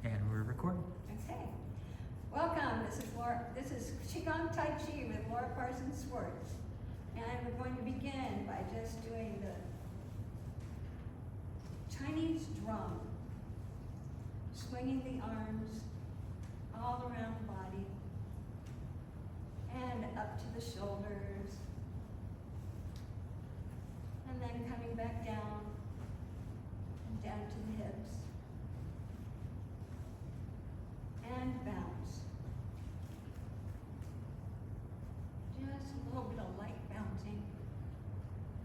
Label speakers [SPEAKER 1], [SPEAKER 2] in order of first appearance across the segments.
[SPEAKER 1] And we're recording.
[SPEAKER 2] Okay. Welcome. This is Qigong TaiChi with Laura Parsons Swartz. And we're going to begin by just doing the Chinese drum. Swinging the arms all around the body and up to the shoulders. And then coming back down and down to the hips. And bounce. Just a little bit of light bouncing.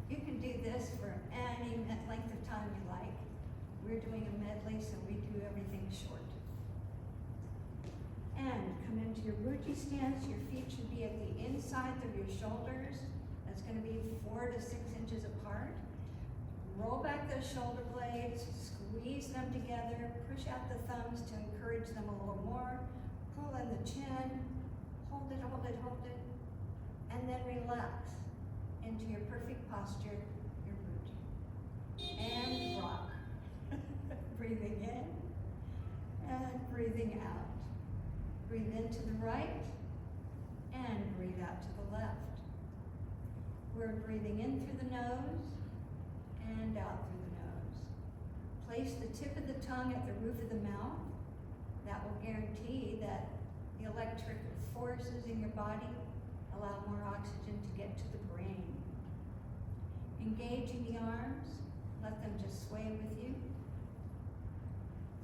[SPEAKER 2] You can do this for any length of time you like. We're doing a medley, so we do everything short. And come into your Ruji stance. Your feet should be at the inside of your shoulders. That's going to be 4 to 6 inches apart. Roll back those shoulder blades, squeeze them together, push out the thumbs to encourage them a little more, pull in the chin, hold it, hold it, hold it, and then relax into your perfect posture, your Ruji. And rock. Breathing in and breathing out. Breathe into the right and breathe out to the left. We're breathing in through the nose and out through the nose. Place the tip of the tongue at the roof of the mouth. That will guarantee that the electric forces in your body allow more oxygen to get to the brain. Engaging the arms, let them just sway with you.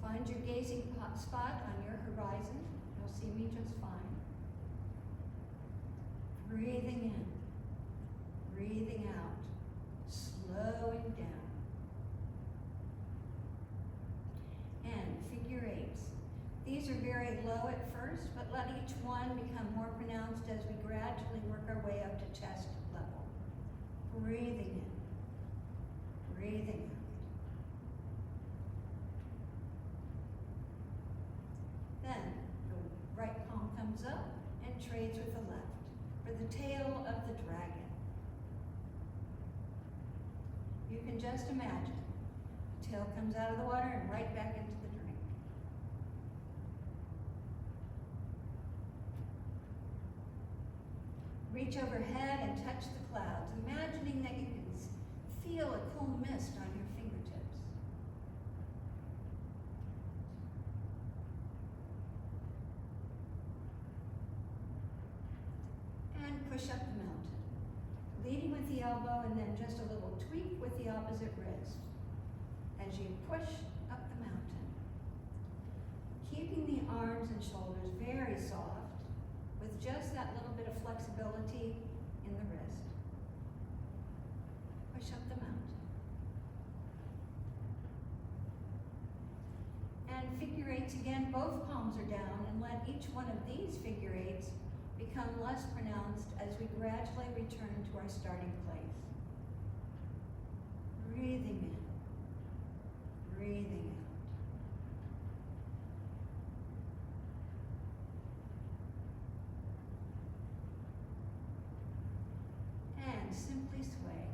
[SPEAKER 2] Find your gazing spot on your horizon. You'll see me just fine. Breathing in, breathing out, slowing down. And figure eights. These are very low at first, but let each one become more pronounced as we gradually work our way up to chest level. Breathing in, breathing out. Then the right palm comes up and trades with the left for the tail of the dragon. You can just imagine. The tail comes out of the water and right back into the drink. Reach overhead and touch the clouds, imagining that you can feel a cool mist on your fingertips. And push up the mountain, leading with the elbow and then just a little tweak with the opposite wrist as you push up the mountain. Keeping the arms and shoulders very soft with just that little bit of flexibility in the wrist. Push up the mountain. And figure eights again, both palms are down, and let each one of these figure eights become less pronounced as we gradually return to our starting place. Breathing in, breathing out. And simply sway.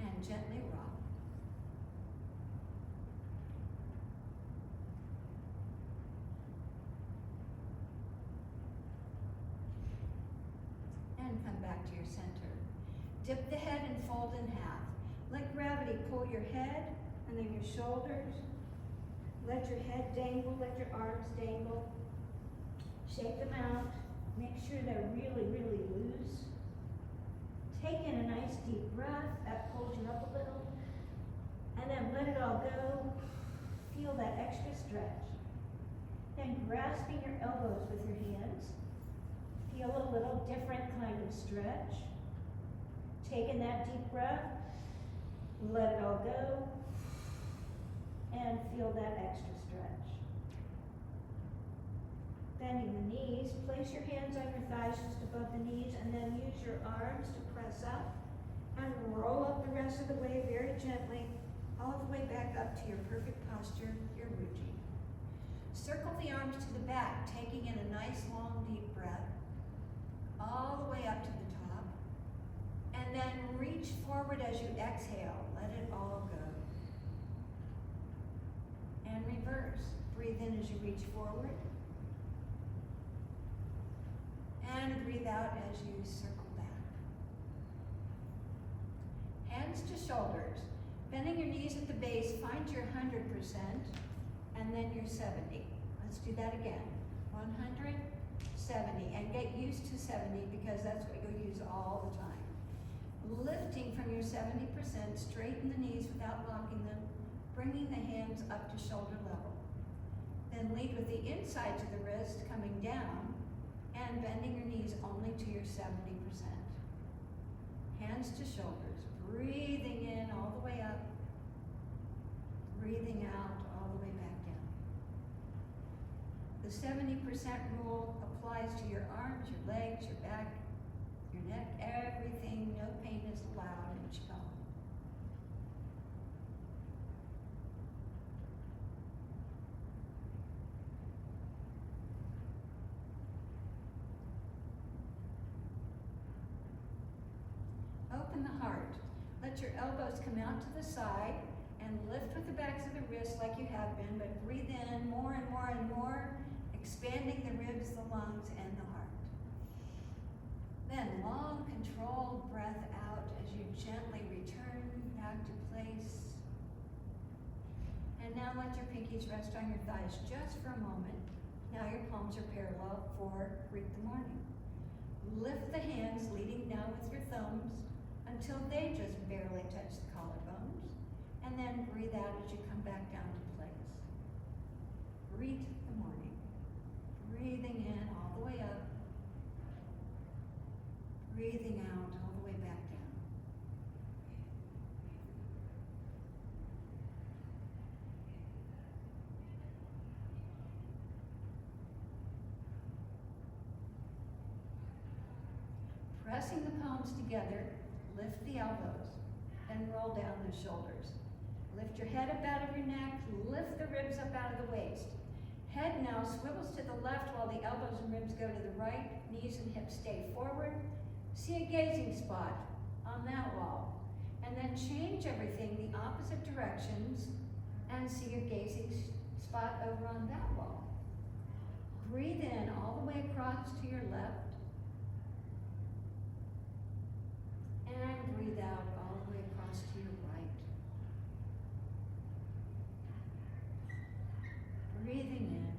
[SPEAKER 2] And gently rock. And come back to your center. Dip the head and fold in half. Let gravity pull your head and then your shoulders. Let your head dangle, let your arms dangle. Shake them out. Make sure they're really, really loose. Take in a nice deep breath. That pulls you up a little. And then let it all go. Feel that extra stretch. Then grasping your elbows with your hands. Feel a little different kind of stretch. Take in that deep breath. Let it all go. And feel that extra stretch. Bending the knees, place your hands on your thighs just above the knees, and then use your arms to press up and roll up the rest of the way very gently, all the way back up to your perfect posture, your Ruji. Circle the arms to the back, taking in a nice long deep breath. reach forward as you exhale. Let it all go. And reverse. Breathe in as you reach forward. And breathe out as you circle back. Hands to shoulders. Bending your knees at the base, find your 100% and then your 70. Let's do that again. 100, 70, and get used to 70 because that's what you'll use all the time. Lifting from your 70%, straighten the knees without locking them, bringing the hands up to shoulder level. Then lead with the insides of the wrist coming down and bending your knees only to your 70%. Hands to shoulders, breathing in all the way up, breathing out all the way back down. The 70% rule applies to your arms, your legs, your back, your neck, everything. No pain is allowed in Qigong. Open the heart. Let your elbows come out to the side and lift with the backs of the wrists like you have been, but breathe in more and more and more, expanding the ribs, the lungs, and the heart. Then long, controlled breath out as you gently return back to place. And now let your pinkies rest on your thighs just for a moment. Now your palms are parallel for greet the morning. Lift the hands, leading down with your thumbs until they just barely touch the collarbones. And then breathe out as you come back down to place. Greet the morning. Breathing in all the way up. Breathing out all the way back down. Pressing the palms together, lift the elbows, and roll down the shoulders. Lift your head up out of your neck, lift the ribs up out of the waist. Head now swivels to the left while the elbows and ribs go to the right, knees and hips stay forward. See a gazing spot on that wall. And then change everything the opposite directions and see your gazing spot over on that wall. Breathe in all the way across to your left. And breathe out all the way across to your right. Breathing in.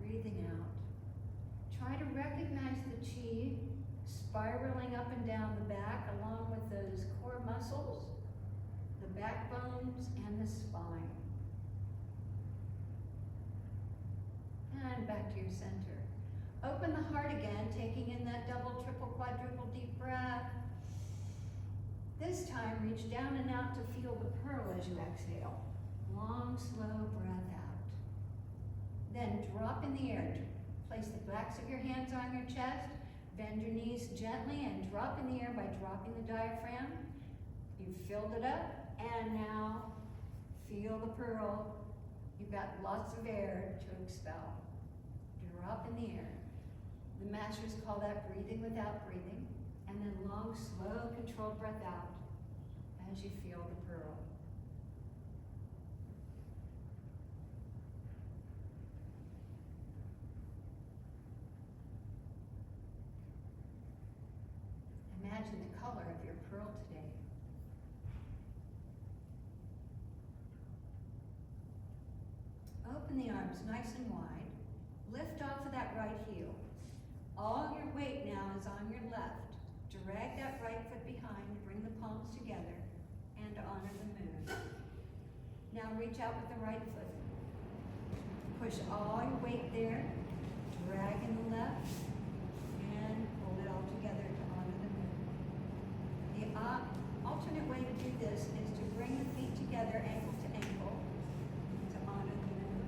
[SPEAKER 2] Breathing out. Try to recognize the chi spiraling up and down the back along with those core muscles, the backbones, and the spine. And back to your center. Open the heart again, taking in that double, triple, quadruple deep breath. This time, reach down and out to feel the pearl as you exhale. Long, slow breath out. Then drop in the air. Place the backs of your hands on your chest. Bend your knees gently and drop in the air by dropping the diaphragm. You've filled it up, and now feel the pearl. You've got lots of air to expel. Drop in the air. The masters call that breathing without breathing, and then long, slow, controlled breath out as you feel the pearl. Imagine the color of your pearl today. Open the arms nice and wide. Lift off of that right heel. All your weight now is on your left. Drag that right foot behind, bring the palms together, and honor the moon. Now reach out with the right foot. Push all your weight there, drag in the left, and pull it all together to honor the moon. The alternate way to do this is to bring the feet together, ankle to ankle, to honor the moon.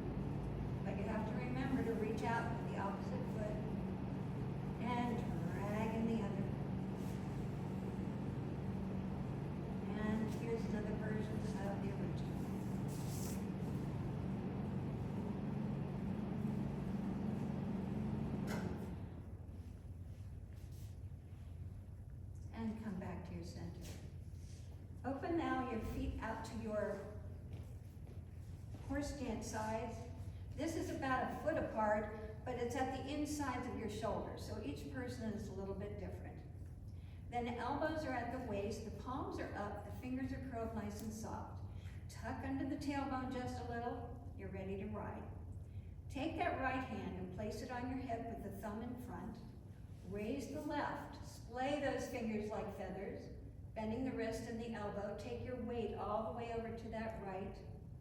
[SPEAKER 2] But you have to remember to reach out with the opposite foot and drag in the other. And here's another version of the original. out to your horse stance sides. This is about a foot apart, but it's at the insides of your shoulders, so each person is a little bit different. Then the elbows are at the waist, the palms are up, the fingers are curled nice and soft. Tuck under the tailbone just a little, you're ready to ride. Take that right hand and place it on your hip with the thumb in front. Raise the left, splay those fingers like feathers, bending the wrist and the elbow. Take your weight all the way over to that right,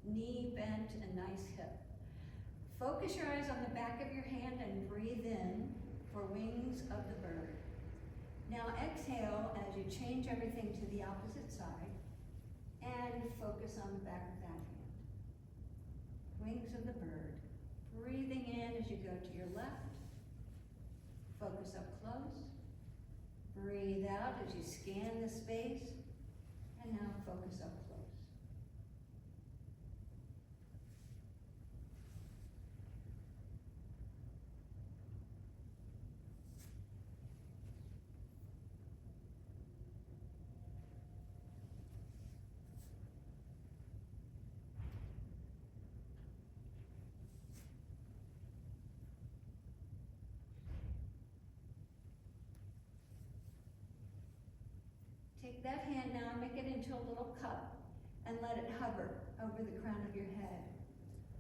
[SPEAKER 2] knee bent and nice hip. Focus your eyes on the back of your hand and breathe in for wings of the bird. Now exhale as you change everything to the opposite side and focus on the back of that hand. Wings of the bird. Breathing in as you go to your left. Focus up close. Breathe out as you scan the space. And now focus up close. Take that hand now and make it into a little cup and let it hover over the crown of your head.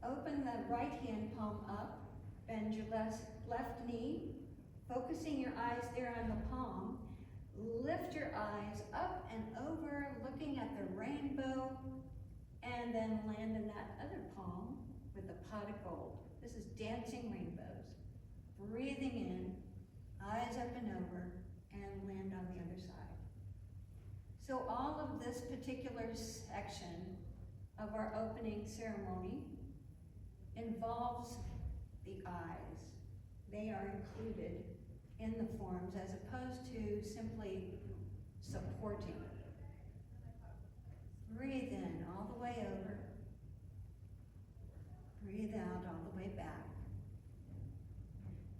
[SPEAKER 2] Open the right hand palm up, bend your left knee, focusing your eyes there on the palm. Lift your eyes up and over, looking at the rainbow, and then land in that other palm with a pot of gold. This is dancing rainbows. Breathing in, eyes up and over, and land on the other side. So all of this particular section of our opening ceremony involves the eyes. They are included in the forms as opposed to simply supporting. Breathe in all the way over. Breathe out all the way back.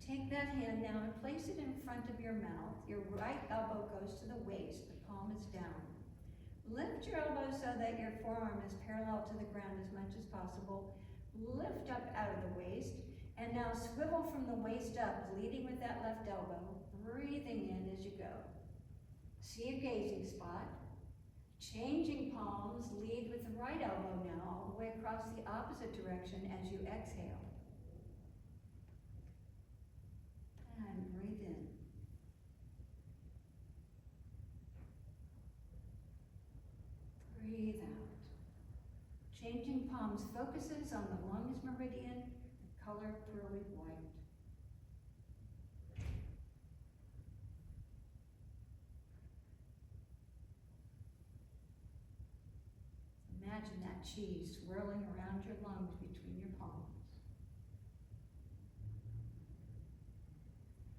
[SPEAKER 2] Take that hand now and place it in front of your mouth. Your right elbow goes to the waist. Palm is down. Lift your elbow so that your forearm is parallel to the ground as much as possible. Lift up out of the waist, and now swivel from the waist up, leading with that left elbow, breathing in as you go. See a gazing spot. Changing palms, lead with the right elbow now, all the way across the opposite direction as you exhale. And breathe in. Breathe out. Changing palms focuses on the longest meridian, the color pearly white. Imagine that chi swirling around your lungs between your palms.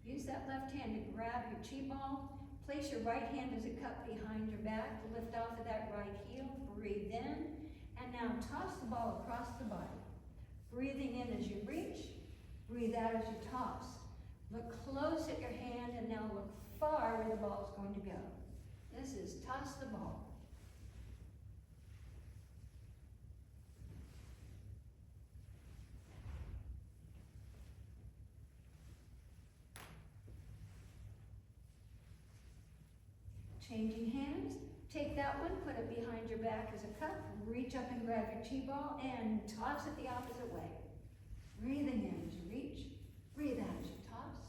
[SPEAKER 2] Use that left hand to grab your chi ball. Place your right hand as a cup behind your back. Lift off of that right heel. Breathe in. And now toss the ball across the body. Breathing in as you reach. Breathe out as you toss. Look close at your hand and now look far where the ball is going to go. This is toss the ball. Changing hands, take that one, put it behind your back as a cup, reach up and grab your chi ball and toss it the opposite way. Breathing in as you reach, breathe out as you toss.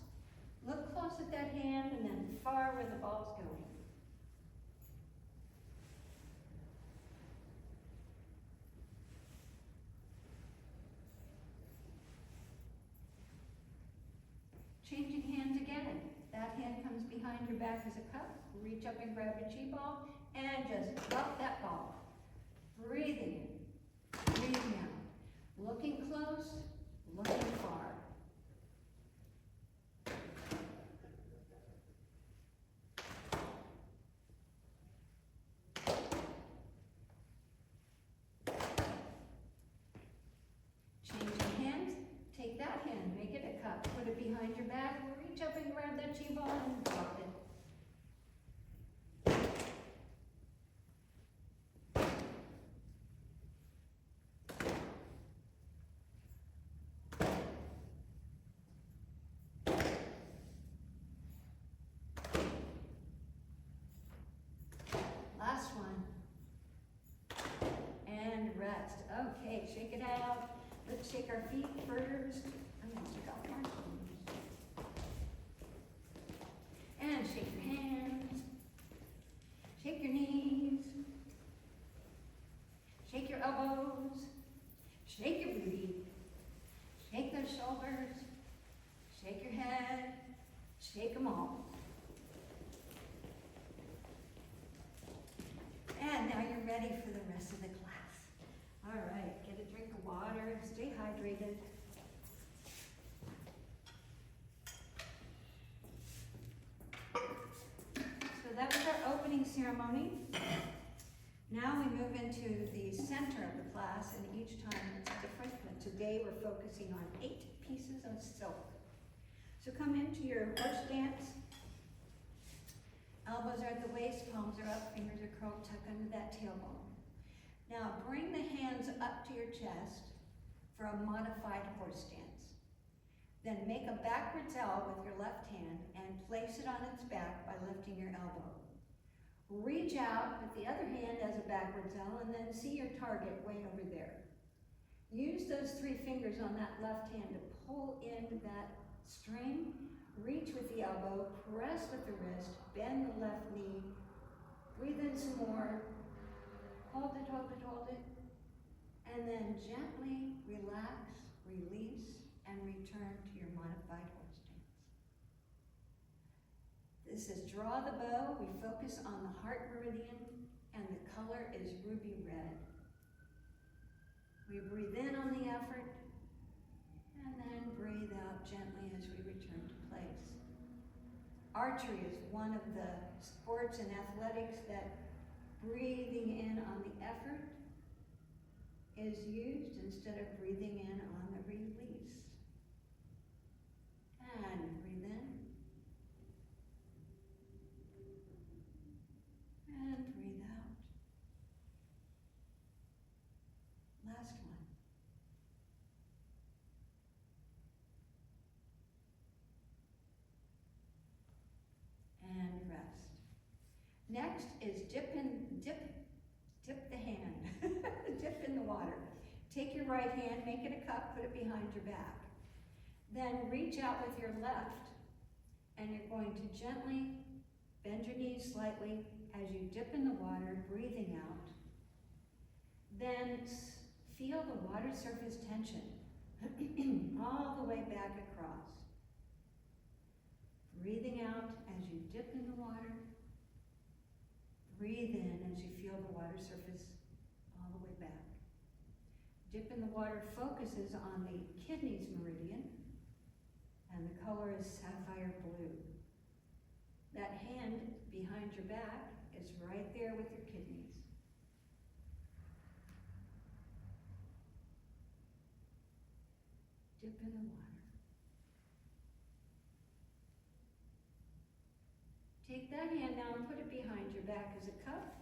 [SPEAKER 2] Look close at that hand and then far where the ball's going. Changing hands again. That hand comes behind your back as a cup. Reach up and grab your chi ball and just drop that ball. Breathing in, breathing out. Looking close, looking far. Changing hands, take that hand, make it a cup, put it behind your back, reach up and grab that chi ball and drop it. shake our feet first. I'm gonna take off my shoes. And shake your hands. Shake your knees. Shake your elbows. Shake your booty. Shake those shoulders. Shake your head. Shake them all. And now you're ready for the rest of the class. All right, get a drink of water, stay hydrated. So that was our opening ceremony. Now we move into the center of the class, and each time it's different, but today we're focusing on 8 pieces of silk. So come into your horse dance. Elbows are at the waist, palms are up, fingers are curled, tuck under that tailbone. Now bring the hands up to your chest for a modified horse stance. Then make a backwards L with your left hand and place it on its back by lifting your elbow. Reach out with the other hand as a backwards L and then see your target way over there. Use those 3 fingers on that left hand to pull in that string. Reach with the elbow, press with the wrist, bend the left knee, breathe in some more, hold it, hold it, hold it, and then gently relax, release, and return to your modified horse stance. This is draw the bow. We focus on the heart meridian, and the color is ruby red. We breathe in on the effort, and then breathe out gently as we return to place. Archery is one of the sports and athletics that breathing in on the effort is used instead of breathing in on the release. And breathe in. And breathe out. Last one. And rest. Next is dip the hand. Dip in the water. Take your right hand, make it a cup, put it behind your back. Then reach out with your left, and you're going to gently bend your knees slightly as you dip in the water, breathing out. Then feel the water surface tension all the way back across. Breathing out as you dip in the water. Breathe in as you feel the water surface all the way back. Dip in the water focuses on the kidneys meridian, and the color is sapphire blue. That hand behind your back is right there with your kidneys. Dip in the water. Take that hand now and put it behind your back as a cup.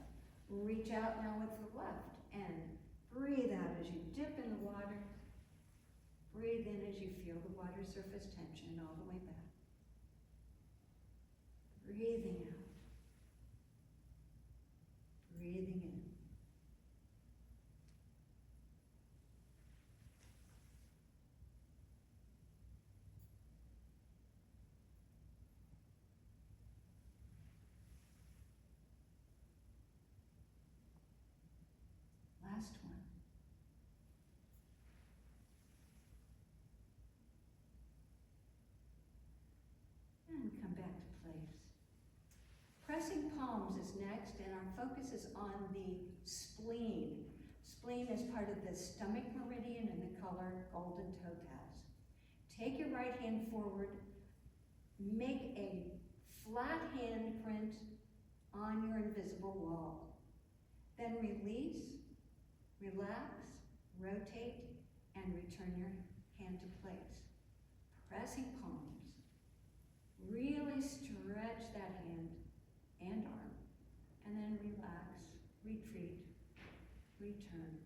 [SPEAKER 2] Reach out now with the left and breathe out as you dip in the water. Breathe in as you feel the water surface tension all the way back. Breathing out. Breathing in. Last one. And come back to place. Pressing palms is next, and our focus is on the spleen. Spleen is part of the stomach meridian and the color golden topaz. Take your right hand forward, make a flat handprint on your invisible wall. Then release, relax, rotate, and return your hand to place. Pressing palms. Really stretch that hand and arm, and then relax, retreat, return.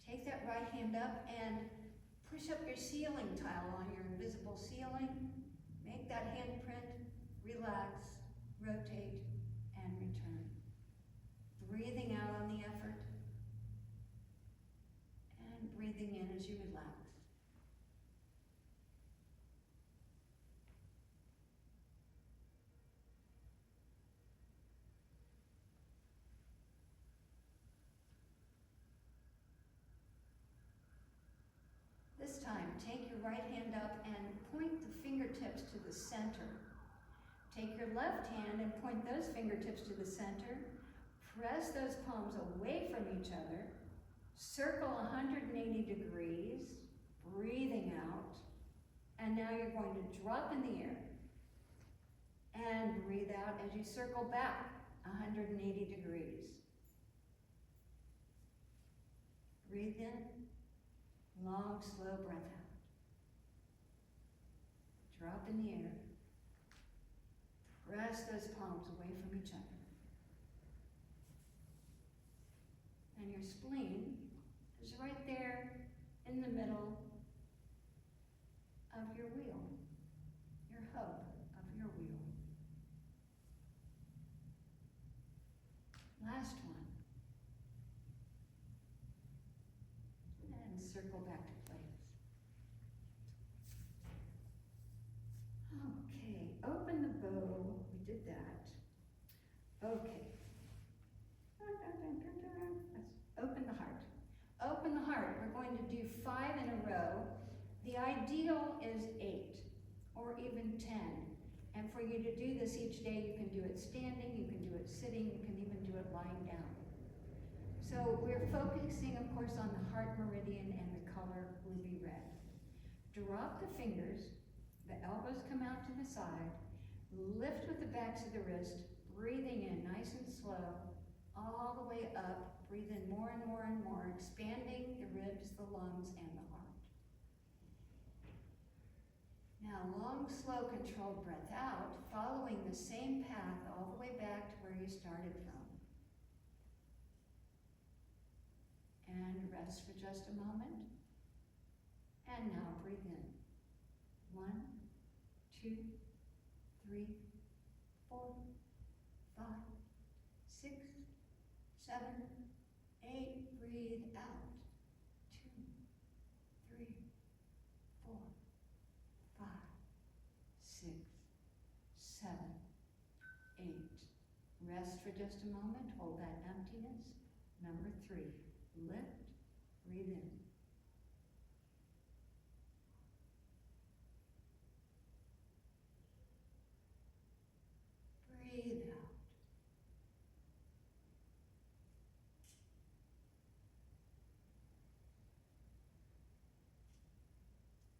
[SPEAKER 2] Take that right hand up and push up your ceiling tile on your invisible ceiling. Make that handprint, relax, rotate, and return. Breathing out on the effort, and breathing in as you relax. This time, take your right hand up and point the fingertips to the center. Take your left hand and point those fingertips to the center. Press those palms away from each other. Circle 180 degrees, breathing out. And now you're going to drop in the air. And breathe out as you circle back 180 degrees. Breathe in. Long, slow breath out. Drop in the air. Press those palms away from each other. And your spleen is right there in the middle of your wheel, your hub of your wheel. Last one. And circle back to place. Okay, open the bow. We did that. Okay. Let's open the heart. Open the heart. We're going to do 5 in a row. The ideal is 8 or even 10. And for you to do this each day, you can do it standing, you can do it sitting, you can even do it lying down. So we're focusing, of course, on the heart meridian and the color ruby red. Drop the fingers, the elbows come out to the side, lift with the backs of the wrist, breathing in nice and slow, all the way up. Breathe in more and more and more, expanding the ribs, the lungs, and the heart. Now, long, slow, controlled breath out, following the same path all the way back to where you started from. And rest for just a moment. And now breathe in. 1, 2, 3, 4, 5, 6, 7, 8. Breathe out. 2, 3, 4, 5, 6, 7, 8. Rest for just a moment. Hold that emptiness. Number 3. Lift. Breathe in. Breathe out.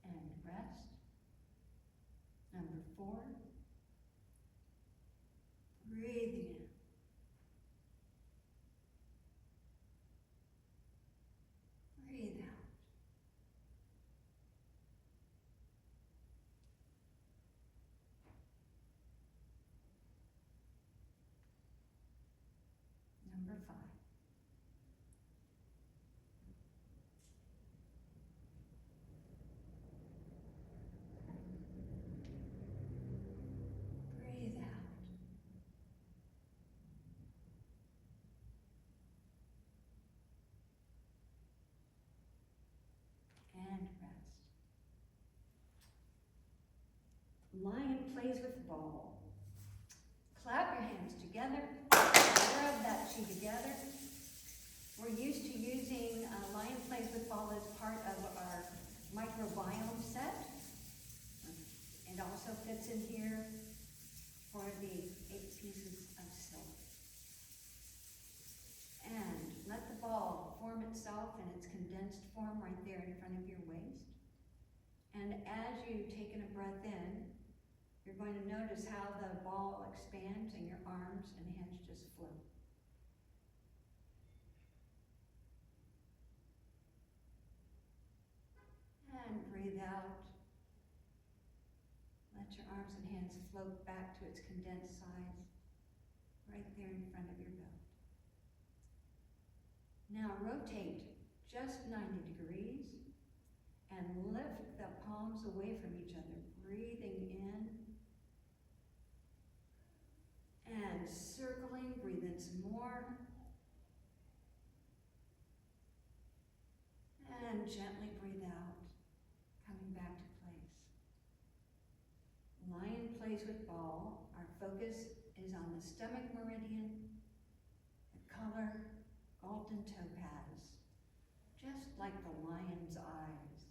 [SPEAKER 2] And rest. Number 4. Breathing in. Breathe out. Number 5. Breathe out. And rest. Lion plays with the ball. Clap your hands together. Rub that chi together. We're used to using Lion Plays with Ball as part of our microbiome set. It also fits in here for the 8 pieces of silk. And let the ball form itself in its condensed form right there in front of your waist. And as you've taken a breath in, you're going to notice how the ball expands and your arms and hands just float. And breathe out. Let your arms and hands float back to its condensed size, right there in front of your belt. Now rotate just 90 degrees. And lift the palms away from each other, breathing in. And circling, breathe in some more. And gently breathe out, coming back to place. Lion plays with ball. Our focus is on the stomach meridian, the color golden topaz, just like the lion's eyes.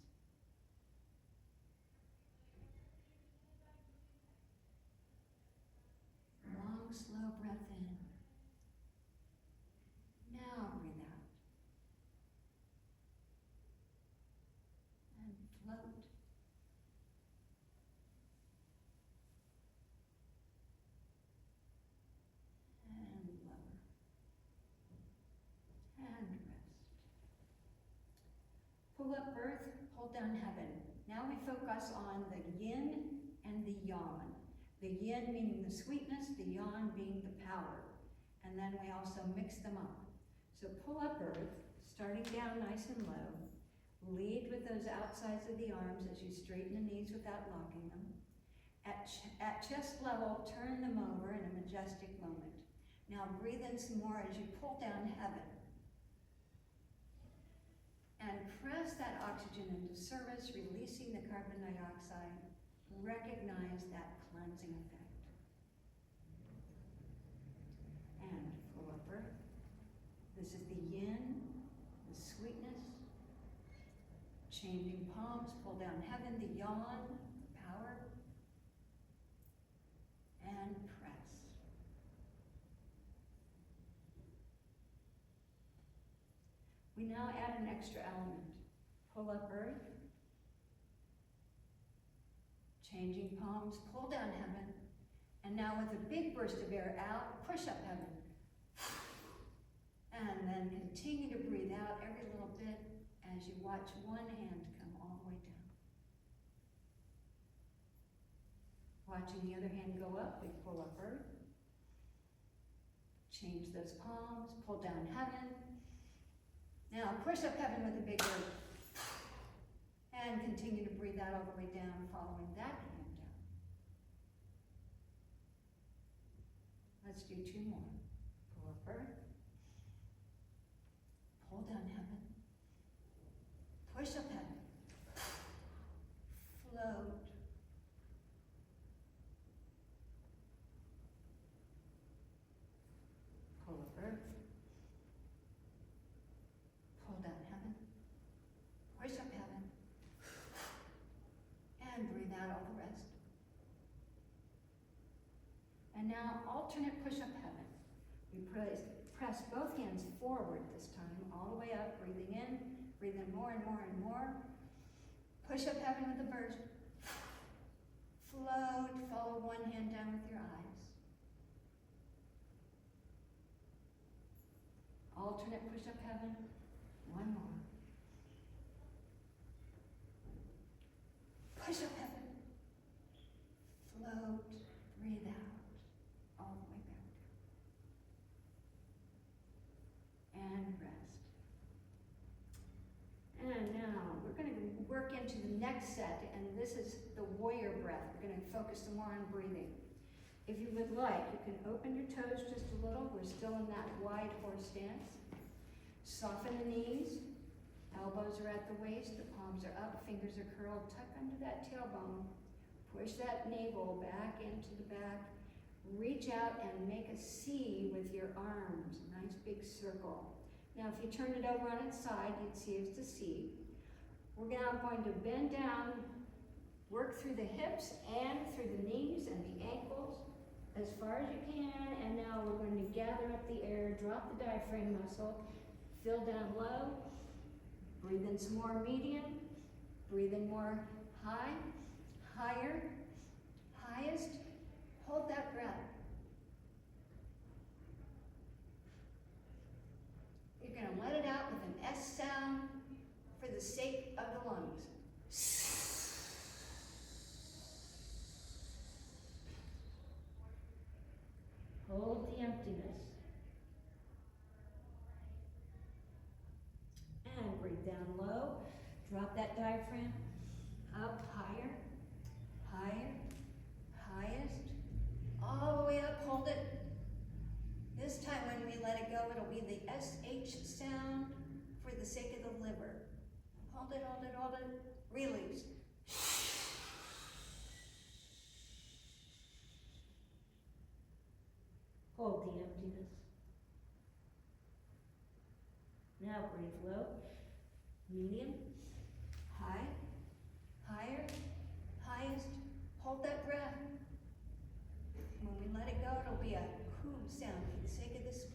[SPEAKER 2] Long, slow breath in. Now breathe out. And float. And lower. And rest. Pull up earth, hold down heaven. Now we focus on the yin and the yang. The yin meaning the sweetness, the yang being the power. And then we also mix them up. So pull up earth, starting down nice and low. Lead with those outsides of the arms as you straighten the knees without locking them. At chest level, turn them over in a majestic moment. Now breathe in some more as you pull down heaven. And press that oxygen into service, releasing the carbon dioxide. Recognize that cleansing effect. And pull up earth. This is the yin, the sweetness. Changing palms, pull down heaven, the yang, power. And press. We now add an extra element. Pull up earth. Changing palms, pull down heaven. And now with a big burst of air out, push up heaven. And then continue to breathe out every little bit as you watch one hand come all the way down. Watching the other hand go up, we pull up earth. Change those palms, pull down heaven. Now push up heaven with a big earth. And continue to breathe out all the way down, following that hand down. Let's do two more. Pull up earth. Pull down heaven. Push up heaven. Float. Pull up earth. Pull down heaven. Push up heaven. And breathe out all the rest. And now alternate push up heaven. We press both hands forward this time, all the way up, breathing in, breathe in more and more and more. Push up heaven with a burst. Float, follow one hand down with your eyes. Alternate push up heaven, one more. Push up heaven. Float, breathe out, all the way back down. And rest. And now we're going to work into the next set, and this is the warrior breath. We're going to focus some more on breathing. If you would like, you can open your toes just a little. We're still in that wide horse stance. Soften the knees. Elbows are at the waist, the palms are up, fingers are curled, tuck under that tailbone. Push that navel back into the back. Reach out and make a C with your arms, a nice big circle. Now if you turn it over on its side, you'd see it's a C. We're now going to bend down, work through the hips and through the knees and the ankles as far as you can, and now we're going to gather up the air, drop the diaphragm muscle, fill down low. Breathe in some more medium, breathe in more high, higher, highest. Hold that breath. You're going to let it out with an S sound for the sake of the lungs. Hold the emptiness. And breathe Drop that diaphragm. Up, higher, higher, highest. All the way up, hold it. This time when we let it go, it'll be the SH sound for the sake of the liver. Hold it, hold it, hold it. Release. Hold the emptiness. Now breathe low, medium, high, higher, highest. Hold that breath. When we let it go, it'll be a cool sound for the sake of this